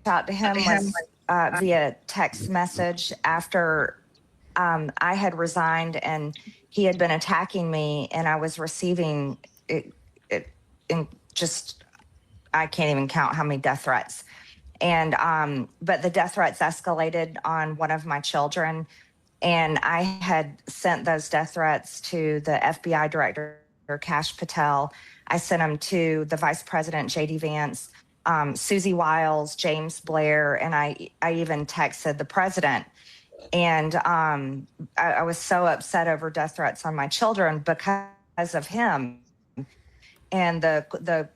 out to him was via text message after I had resigned and he had been attacking me, and I was receiving in just, I can't even count how many death threats. And but the death threats escalated on one of my children, and I had sent those death threats to the FBI director, Kash Patel. I sent them to the Vice President, JD Vance, Susie Wiles, James Blair, and I even texted the president. And I was so upset over death threats on my children because of him. And the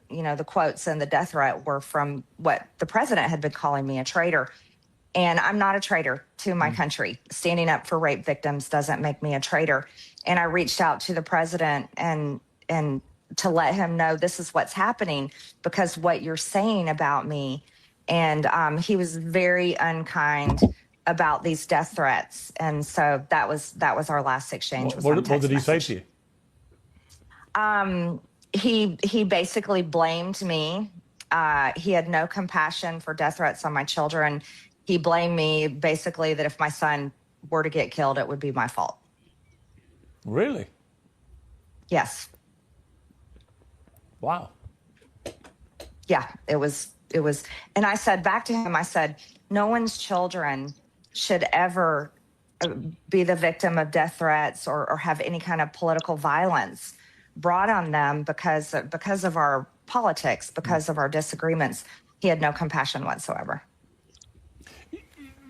quotes and the death threat were from what the president had been calling me a traitor. And I'm not a traitor to my country. Standing up for rape victims doesn't make me a traitor. And I reached out to the president and to let him know this is what's happening because what you're saying about me. And he was very unkind about these death threats. And so that was our last exchange. What did he say to you? He basically blamed me. He had no compassion for death threats on my children. He blamed me basically that if my son were to get killed, it would be my fault. Really? Yes. Wow. Yeah, it was. And I said back to him, I said, no one's children should ever be the victim of death threats or have any kind of political violence brought on them because of our politics, because of our disagreements. He had no compassion whatsoever.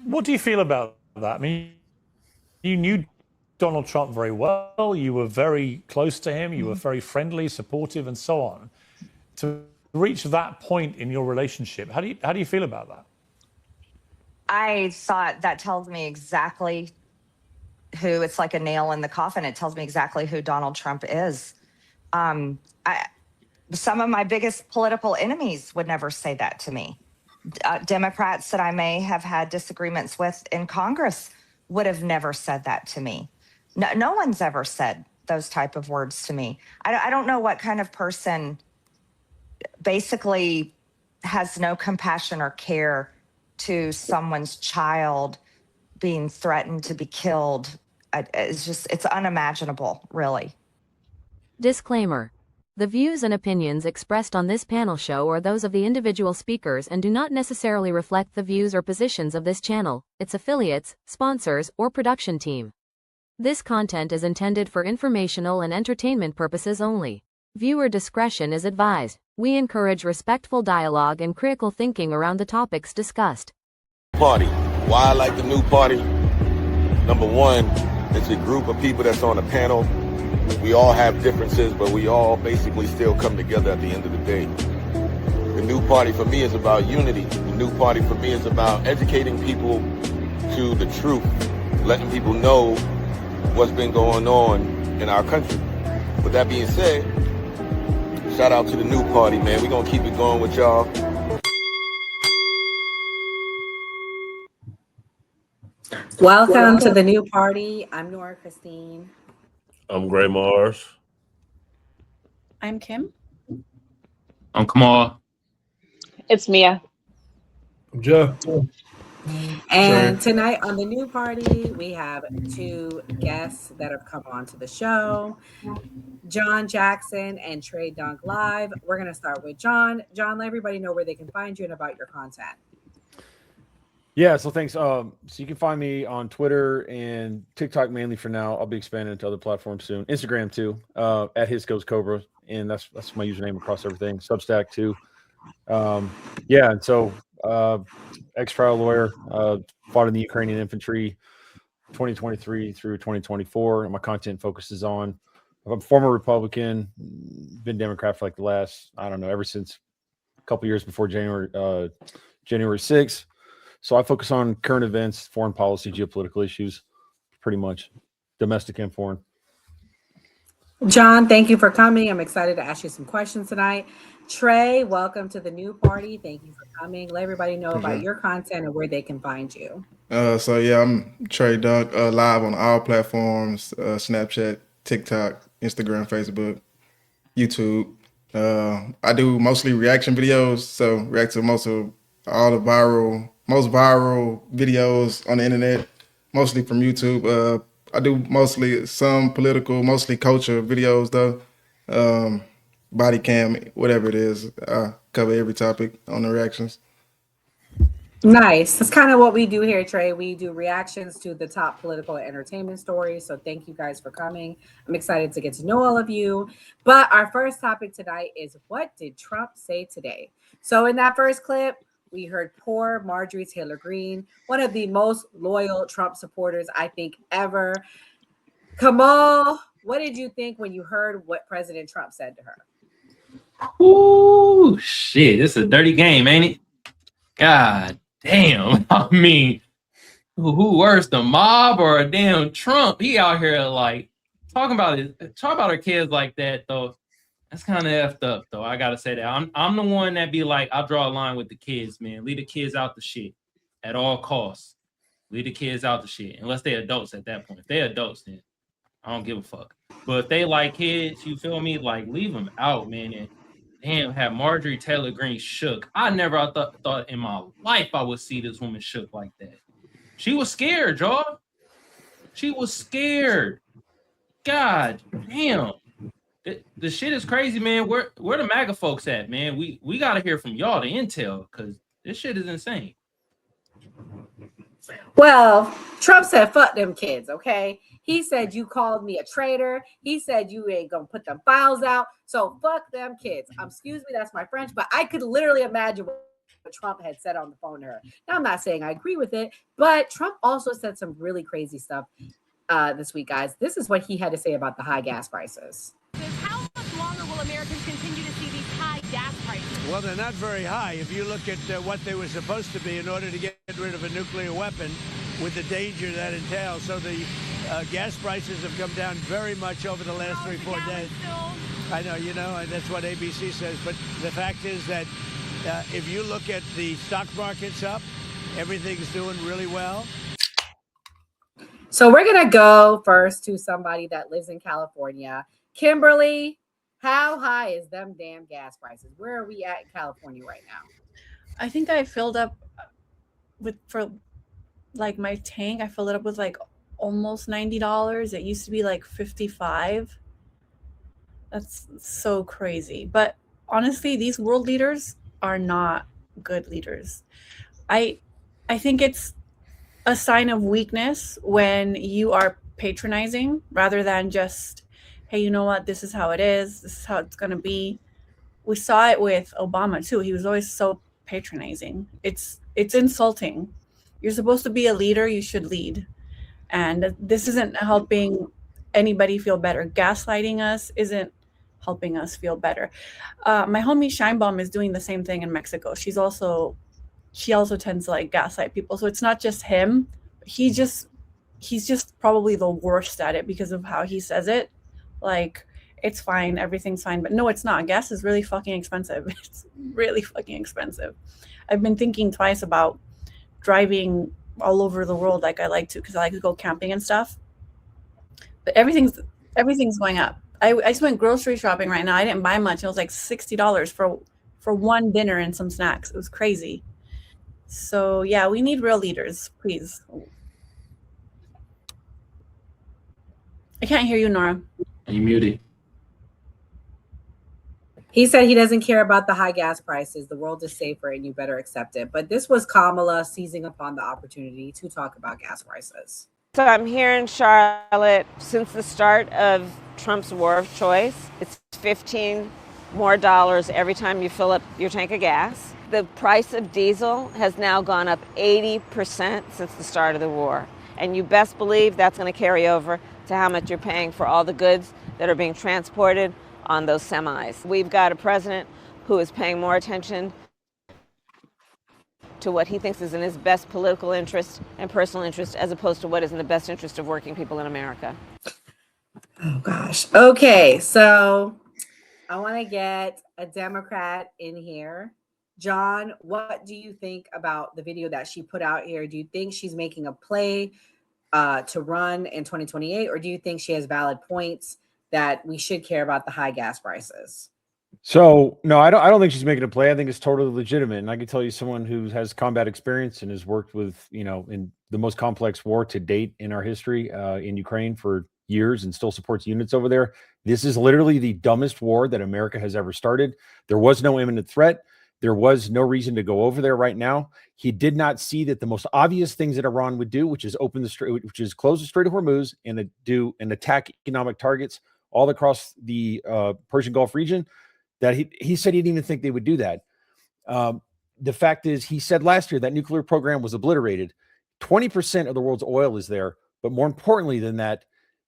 What do you feel about that? I mean, you knew Donald Trump very well. You were very close to him. You were very friendly, supportive, and so on. To reach that point in your relationship, how do you feel about that? I thought that tells me exactly who, it's like a nail in the coffin. It tells me exactly who Donald Trump is. Some of my biggest political enemies would never say that to me. Democrats that I may have had disagreements with in Congress would have never said that to me. No one's ever said those type of words to me. I don't know what kind of person basically has no compassion or care to someone's child being threatened to be killed. It's unimaginable, really. Disclaimer. The views and opinions expressed on this panel show are those of the individual speakers and do not necessarily reflect the views or positions of this channel, its affiliates, sponsors, or production team. This content is intended for informational and entertainment purposes only. Viewer discretion is advised. We encourage respectful dialogue and critical thinking around the topics discussed. Party. Why I like the new party? Number one, it's a group of people that's on a panel. We all have differences, but we all basically still come together at the end of the day. The new party for me is about unity. The new party for me is about educating people to the truth, letting people know what's been going on in our country. With that being said, shout out to the new party, man. We're going to keep it going with y'all. Welcome to the new party. I'm Nora Christine. I'm Gray Mars. I'm Kim. I'm Kamal. It's Mia. I'm Jeff. And tonight on the new party, we have two guests that have come on to the show, John Jackson and Trey Dunk Live. We're going to start with John. John, let everybody know where they can find you and about your content. Yeah, so thanks. So you can find me on Twitter and TikTok mainly for now. I'll be expanding into other platforms soon. Instagram too, at His Goes Cobra, and that's my username across everything. Substack too. Yeah, and so ex-trial lawyer, fought in the Ukrainian infantry, 2023 through 2024, and my content focuses on. I'm a former Republican, been Democrat for like the last, I don't know, ever since a couple years before January 6th. So I focus on current events, foreign policy, geopolitical issues, pretty much domestic and foreign. John, thank you for coming. I'm excited to ask you some questions tonight. Trey, welcome to the new party. Thank you for coming. Let everybody know about your content and where they can find you. So yeah, I'm Trey Dunk, live on all platforms, Snapchat, TikTok, Instagram, Facebook, YouTube. I do mostly reaction videos, so react to most of all the most viral videos on the internet, mostly from YouTube. I do mostly some political, mostly culture videos though. Body cam, whatever it is. I cover every topic on the reactions. Nice. That's kind of what we do here, Trey. We do reactions to the top political and entertainment stories. So thank you guys for coming. I'm excited to get to know all of you. But our first topic tonight is, what did Trump say today? So in that first clip, we heard poor Marjorie Taylor Greene, one of the most loyal Trump supporters I think ever. Kamal, what did you think when you heard what President Trump said to her? Ooh, shit. This is a dirty game, ain't it? God damn. I mean, who worse, the mob or a damn Trump? He out here like talking about our kids like that though. That's kind of effed up though. I gotta say that. I'm the one that be like, I'll draw a line with the kids, man. Leave the kids out the shit at all costs. Leave the kids out the shit. Unless they're adults at that point. If they're adults, then I don't give a fuck. But if they like kids, you feel me? Like, leave them out, man. And damn, have Marjorie Taylor Greene shook. I never thought in my life I would see this woman shook like that. She was scared, y'all. She was scared. God damn. The shit is crazy, man. Where the MAGA folks at, man? We gotta hear from y'all, the intel, because this shit is insane. Well, Trump said, fuck them kids, okay? He said, you called me a traitor. He said, you ain't gonna put them files out. So fuck them kids. Excuse me, that's my French, but I could literally imagine what Trump had said on the phone to her. Now, I'm not saying I agree with it, but Trump also said some really crazy stuff this week, guys. This is what he had to say about the high gas prices. How much longer will Americans continue to see these high gas prices? Well, they're not very high. If you look at what they were supposed to be in order to get rid of a nuclear weapon with the danger that entails. So the gas prices have come down very much over the last 3-4 days. I know, you know, and that's what ABC says. But the fact is that if you look at the stock markets up, everything's doing really well. So we're going to go first to somebody that lives in California. Kimberly, how high is them damn gas prices? Where are we at in California right now? I think I filled up for my tank. I filled it up with like almost $90. It used to be like $55. That's so crazy. But honestly, these world leaders are not good leaders. I think it's a sign of weakness when you are patronizing rather than just, hey, you know what? This is how it is. This is how it's going to be. We saw it with Obama too. He was always so patronizing. It's insulting. You're supposed to be a leader. You should lead. And this isn't helping anybody feel better. Gaslighting us isn't helping us feel better. My homie Scheinbaum is doing the same thing in Mexico. She also tends to like gaslight people. So it's not just him. He's just probably the worst at it because of how he says it. Like, it's fine, everything's fine. But no, it's not. Gas is really fucking expensive. It's really fucking expensive. I've been thinking twice about driving all over the world like I like to, because I like to go camping and stuff. But everything's going up. I just went grocery shopping right now. I didn't buy much. It was like $60 for one dinner and some snacks. It was crazy. So yeah, we need real leaders, please. I can't hear you, Nora. Are you muted? He said he doesn't care about the high gas prices. The world is safer and you better accept it. But this was Kamala seizing upon the opportunity to talk about gas prices. So I'm here in Charlotte since the start of Trump's war of choice. It's $15 more every time you fill up your tank of gas. The price of diesel has now gone up 80% since the start of the war. And you best believe that's going to carry over to how much you're paying for all the goods that are being transported on those semis. We've got a president who is paying more attention to what he thinks is in his best political interest and personal interest as opposed to what is in the best interest of working people in America. Oh, gosh. Okay, so I want to get a Democrat in here. John, what do you think about the video that she put out here? Do you think she's making a play to run in 2028, or do you think she has valid points that we should care about the high gas prices? So no, I don't think she's making a play. I think it's totally legitimate. And I can tell you someone who has combat experience and has worked with, in the most complex war to date in our history in Ukraine for years and still supports units over there. This is literally the dumbest war that America has ever started. There was no imminent threat. There was no reason to go over there right now. He did not see that the most obvious things that Iran would do, which is close the Strait of Hormuz and attack economic targets all across the Persian Gulf region, that he said he didn't even think they would do that. The fact is, he said last year that nuclear program was obliterated. 20% of the world's oil is there. But more importantly than that,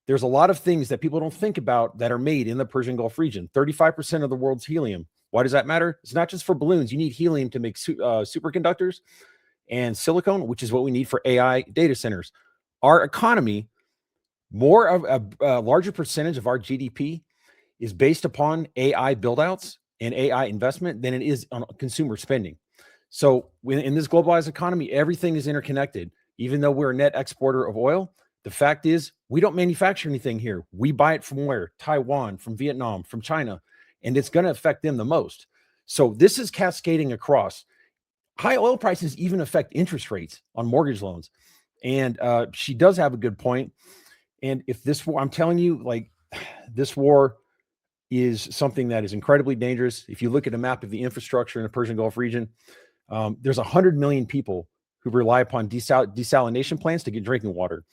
there's a lot of things that people don't think about that are made in the Persian Gulf region. 35% of the world's helium. Why does that matter? It's not just for balloons. You need helium to make superconductors and silicon, which is what we need for AI data centers. Our economy, more of a larger percentage of our GDP is based upon AI buildouts and AI investment than it is on consumer spending. So in this globalized economy, everything is interconnected. Even though we're a net exporter of oil, the fact is we don't manufacture anything here. We buy it from where? Taiwan, from Vietnam, from China, and it's going to affect them the most. So this is cascading across. High oil prices even affect interest rates on mortgage loans. And she does have a good point. And if this war, I'm telling you, like, this war is something that is incredibly dangerous. If you look at a map of the infrastructure in the Persian Gulf region, there's 100 million people who rely upon desalination plants to get drinking water.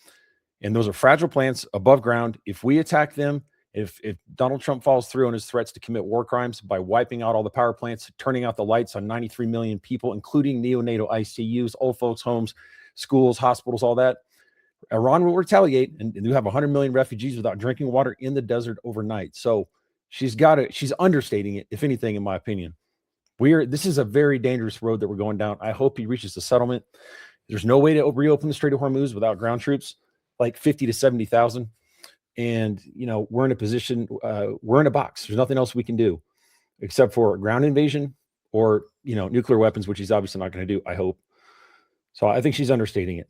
And those are fragile plants above ground. If we attack them, if Donald Trump follows through on his threats to commit war crimes by wiping out all the power plants, turning out the lights on 93 million people, including neonatal ICUs, old folks' homes, schools, hospitals, all that, Iran will retaliate, and you have 100 million refugees without drinking water in the desert overnight. So she's understating it, if anything, in my opinion. This is a very dangerous road that we're going down. I hope he reaches a settlement. There's no way to reopen the Strait of Hormuz without ground troops, like 50 to 70,000. And, we're in a position, we're in a box. There's nothing else we can do except for a ground invasion or, nuclear weapons, which he's obviously not going to do, I hope. So I think she's understating it.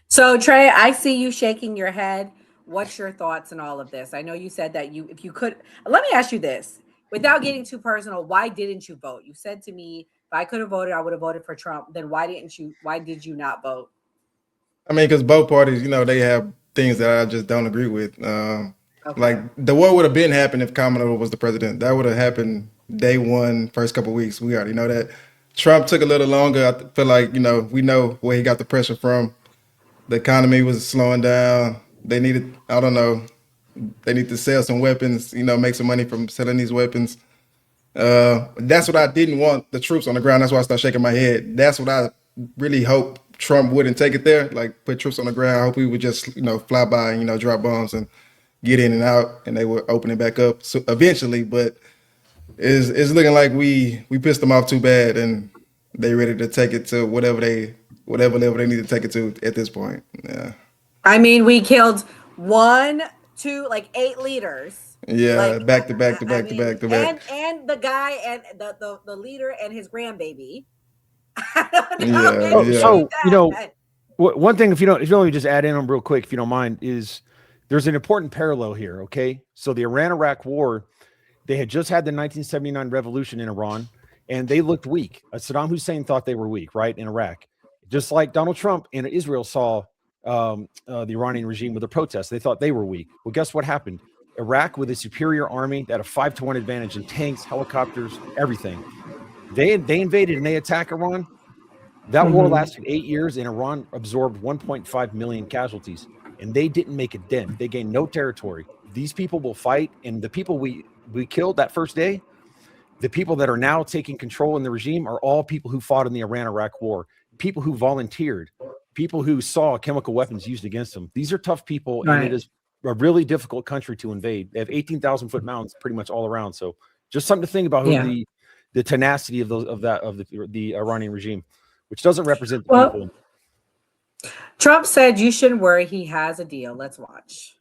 So Trey, I see you shaking your head. What's your thoughts on all of this? I know you said that if you could, let me ask you this, without getting too personal, why didn't you vote? You said to me, if I could have voted, I would have voted for Trump. Then why did you not vote? I mean, because both parties, they have things that I just don't agree with. Like the war would have been happened if Kamala was the president. That would have happened day one, first couple of weeks. We already know that. Trump took a little longer. I feel like, we know where he got the pressure from. The economy was slowing down. They needed, I don't know, they need to sell some weapons, make some money from selling these weapons. That's what I didn't want, the troops on the ground. That's why I started shaking my head. That's what I really hope Trump wouldn't take it there, like put troops on the ground. I hope he would just, fly by and, drop bombs and get in and out, and they would open it back up so eventually. But it's looking like we pissed them off too bad, and they ready to take it to whatever level they need to take it to at this point. Yeah. I mean, we killed 1, 2, like 8 leaders. Yeah, like, back to back. And the guy and the leader and his grandbaby. One thing, if you don't let me just add in on real quick, if you don't mind, is there's an important parallel here. Okay, so the Iran-Iraq War, they had just had the 1979 revolution in Iran, and they looked weak. Saddam Hussein thought they were weak, right, in Iraq, just like Donald Trump and Israel saw the Iranian regime with the protests. They thought they were weak. Well, guess what happened? Iraq, with a superior army that had a 5-to-1 advantage in tanks, helicopters, everything, they invaded and they attacked Iran. That war lasted 8 years, and Iran absorbed 1.5 million casualties, and they didn't make a dent. They gained no territory. These people will fight, and the people we killed that first day, the people that are now taking control in the regime are all people who fought in the Iran-Iraq War, people who volunteered, people who saw chemical weapons used against them. These are tough people, right. And it is a really difficult country to invade. They have 18,000-foot mountains pretty much all around. So just something to think about who the tenacity of the Iranian regime, which doesn't represent the people. Trump said you shouldn't worry. He has a deal. Let's watch.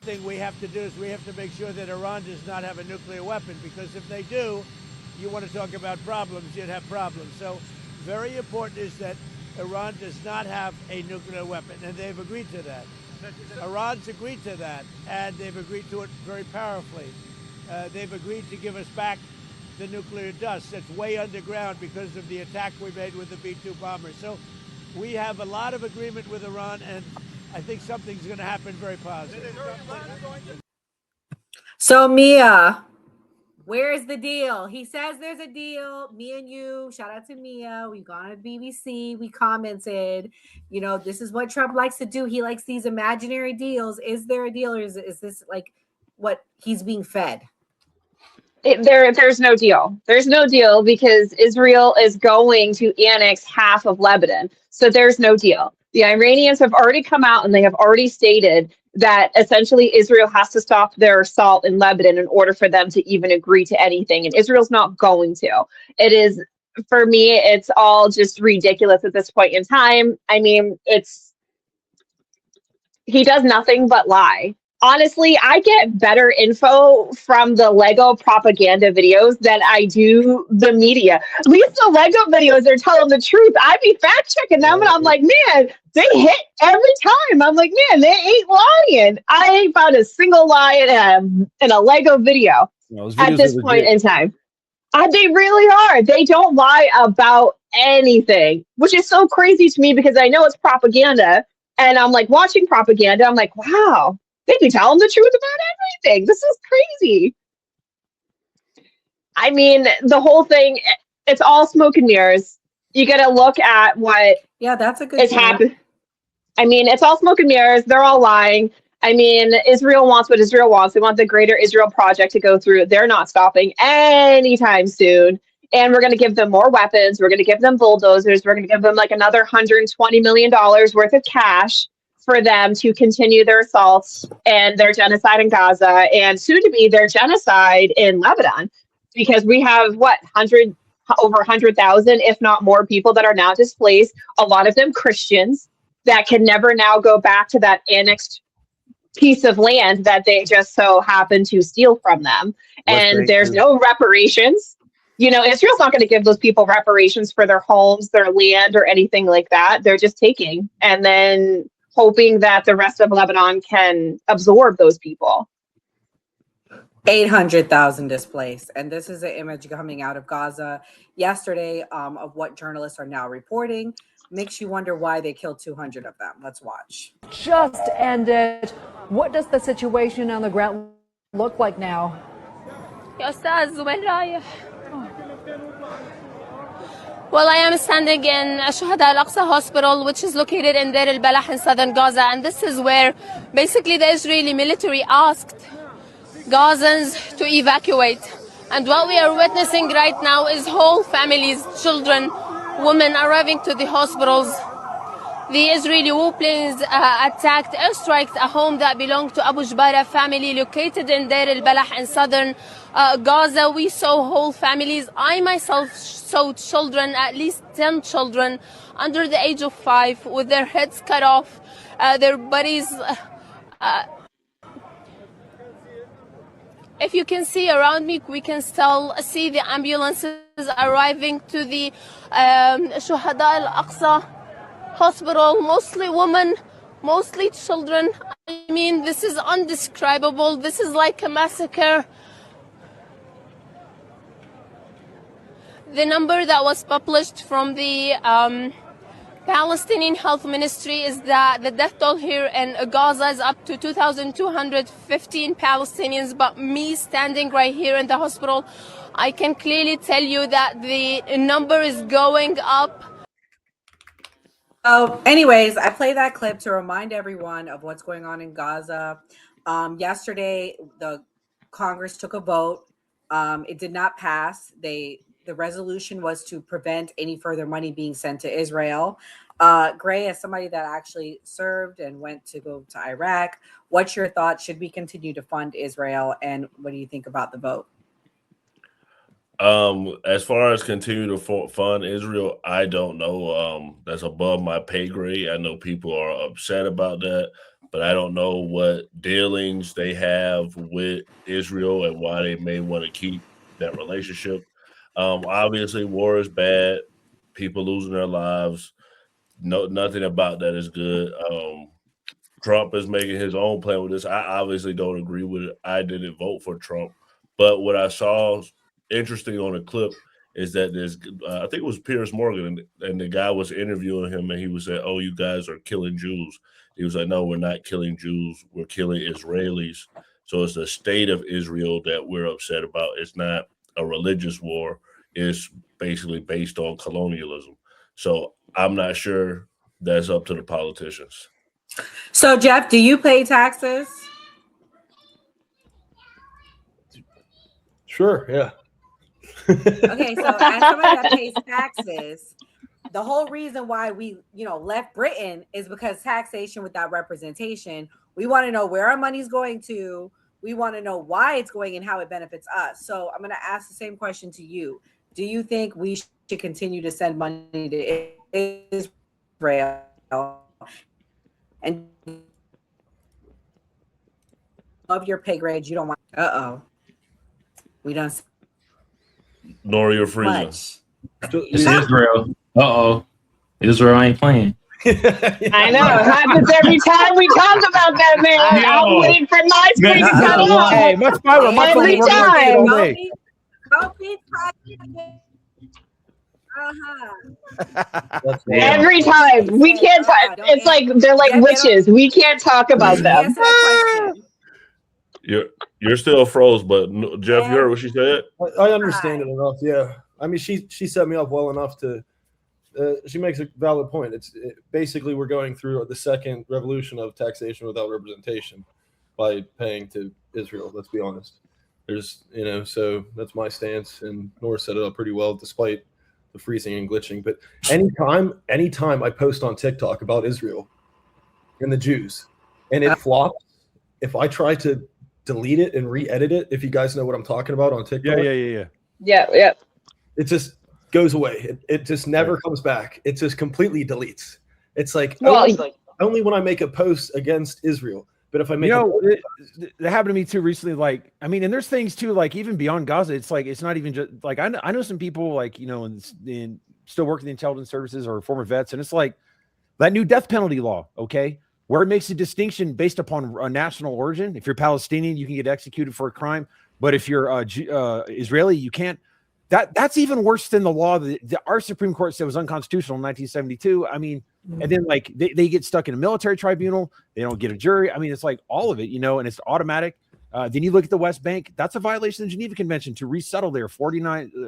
The thing we have to do is we have to make sure that Iran does not have a nuclear weapon, because if they do, you want to talk about problems, you'd have problems. So very important is that Iran does not have a nuclear weapon, and they've agreed to that. Iran's agreed to that, and they've agreed to it very powerfully. they've agreed to give us back the nuclear dust that's way underground because of the attack we made with the B-2 bomber. So we have a lot of agreement with Iran, and I think something's going to happen very positive. So Mia, where's the deal? He says there's a deal. Me and you, shout out to Mia. We've gone to BBC. We commented. You know, this is what Trump likes to do. He likes these imaginary deals. Is there a deal, or is this like what he's being fed? There's no deal. There's no deal because Israel is going to annex half of Lebanon. So there's no deal. The Iranians have already come out and they have already stated that essentially Israel has to stop their assault in Lebanon in order for them to even agree to anything. And Israel's not going to. It is, for me, it's all just ridiculous at this point in time. I mean, he does nothing but lie. Honestly, I get better info from the Lego propaganda videos than I do the media. At least the Lego videos are telling the truth. I be fact checking them, and I'm like, man, they hit every time. I'm like, man, they ain't lying. I ain't found a single lie in a Lego video at this point in time. They really are. They don't lie about anything, which is so crazy to me because I know it's propaganda. And I'm like watching propaganda. I'm like, wow. They be telling the truth about everything. This is crazy. I mean, the whole thing, it's all smoke and mirrors. You got to look at what that's a good is happening. I mean, it's all smoke and mirrors. They're all lying. I mean, Israel wants what Israel wants. They want the Greater Israel Project to go through. They're not stopping anytime soon. And we're going to give them more weapons. We're going to give them bulldozers. We're going to give them like another $120 million worth of cash for them to continue their assaults and their genocide in Gaza and soon to be their genocide in Lebanon, because we have over 100,000, if not more, people that are now displaced. A lot of them Christians that can never now go back to that annexed piece of land that they just so happen to steal from them. And there's no reparations. You know, Israel's not going to give those people reparations for their homes, their land, or anything like that. They're just taking and then hoping that the rest of Lebanon can absorb those people. 800,000 displaced. And this is an image coming out of Gaza yesterday of what journalists are now reporting. Makes you wonder why they killed 200 of them. Let's watch. Just ended. What does the situation on the ground look like now? Well, I am standing in Shuhada Al-Aqsa Hospital, which is located in Deir al-Balah in southern Gaza. And this is where basically the Israeli military asked Gazans to evacuate. And what we are witnessing right now is whole families, children, women arriving to the hospitals. The Israeli warplanes attacked, airstriked a home that belonged to Abu Jbara family located in Deir al-Balah in southern Gaza. We saw whole families. I myself saw children, at least 10 children under the age of 5 with their heads cut off, their bodies. If you can see around me, we can still see the ambulances arriving to the Shuhada Al-Aqsa Hospital, mostly women, mostly children. I mean, this is undescribable. This is like a massacre. The number that was published from the Palestinian Health Ministry is that the death toll here in Gaza is up to 2,215 Palestinians. But me standing right here in the hospital, I can clearly tell you that the number is going up. Anyways, I play that clip to remind everyone of what's going on in Gaza. Yesterday, the Congress took a vote. It did not pass. The resolution was to prevent any further money being sent to Israel. Gray, as somebody that actually served and went to go to Iraq, what's your thoughts? Should we continue to fund Israel? And what do you think about the vote? As far as continue to fund Israel, I don't know. That's above my pay grade. I know people are upset about that, but I don't know what dealings they have with Israel and why they may want to keep that relationship. Obviously, war is bad. People losing their lives. No, nothing about that is good. Trump is making his own plan with this. I obviously don't agree with it. I didn't vote for Trump, But what I saw interesting on the clip is that there's, I think it was Piers Morgan, and the guy was interviewing him, and he was saying, "Oh, you guys are killing Jews." He was like, "No, we're not killing Jews. We're killing Israelis." So it's the state of Israel that we're upset about. It's not a religious war. It's basically based on colonialism. So I'm not sure that's up to the politicians. So, Jeff, do you pay taxes? Sure, yeah. Okay, so as somebody that pays taxes, the whole reason why we, left Britain is because taxation without representation. We want to know where our money's going to. We want to know why it's going and how it benefits us. So I'm going to ask the same question to you. Do you think we should continue to send money to Israel? And of your pay grade, you don't want. We don't. Nor you're freezing. Much. It's Israel. Israel ain't playing. I know. It happens every time we talk about that, man. I'm waiting for my screen to cut off. Hey, much power. Every time. Every time. We can't talk. It's like they're like witches. We can't talk about them. You're still froze, but Jeff, you heard what she said? I understand it enough, yeah. I mean, she set me up well enough to she makes a valid point. Basically we're going through the second revolution of taxation without representation by paying to Israel. Let's be honest. There's, so that's my stance, and Nora set it up pretty well despite the freezing and glitching. But anytime I post on TikTok about Israel and the Jews and it flops, if I try to delete it and re-edit it, if you guys know what I'm talking about on TikTok. Yeah. It just goes away. It just never comes back. It just completely deletes. It's like only when I make a post against Israel. But if I make that happened to me too recently. Like, I mean, and there's things too, like even beyond Gaza, it's like, it's not even just like, I know some people like, in still working the intelligence services or former vets. And it's like that new death penalty law. Okay. Where it makes a distinction based upon a national origin. If you're Palestinian, you can get executed for a crime. But if you're Israeli, you can't. That's even worse than the law that our Supreme Court said was unconstitutional in 1972. I mean, and then like they get stuck in a military tribunal. They don't get a jury. I mean, it's like all of it, and it's automatic. Then you look at the West Bank. That's a violation of the Geneva Convention to resettle there.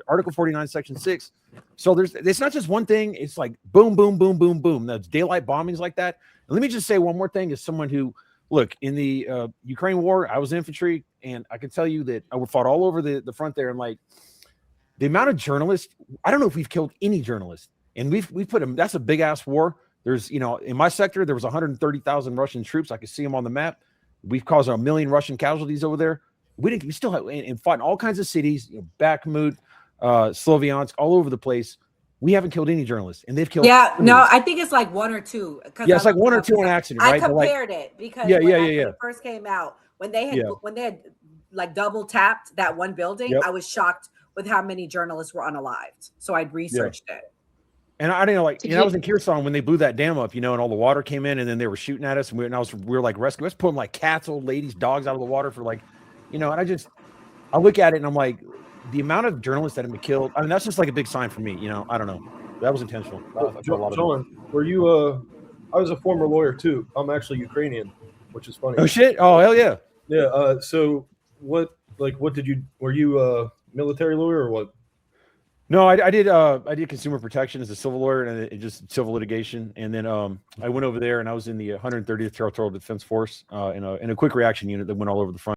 Article 49, Section 6. So it's not just one thing. It's like boom, boom, boom, boom, boom. Those daylight bombings like that. And let me just say one more thing as someone who, look, in the Ukraine war, I was infantry, and I can tell you that I fought all over the front there, and like, the amount of journalists, I don't know if we've killed any journalists, and we've put them. That's a big ass war. There's, in my sector, there was 130,000 Russian troops. I could see them on the map. We've caused 1 million Russian casualties over there. We still have, and fought in all kinds of cities, Bakhmut, Sloviansk, all over the place. We haven't killed any journalists, and they've killed. Yeah, no, I think it's like one or two. Yeah, it's like one or two on accident, right? I compared it because when it first came out, when they had like double tapped that one building, I was shocked with how many journalists were unalived. So I'd researched it. And I didn't know, like, I was in Kherson when they blew that dam up, and all the water came in, and then they were shooting at us, and we were like rescuing. I was pulling like cats, old ladies, dogs out of the water for like, and I look at it and I'm like, the amount of journalists that have been killed. I mean, that's just like a big sign for me. I don't know. That was intentional. John, were you? I was a former lawyer too. I'm actually Ukrainian, which is funny. Oh shit! Oh hell yeah! Yeah. So what did you? Were you military lawyer or what? No, I did consumer protection as a civil lawyer and just civil litigation, and then I went over there and I was in the 130th Territorial Defense Force in a quick reaction unit that went all over the front.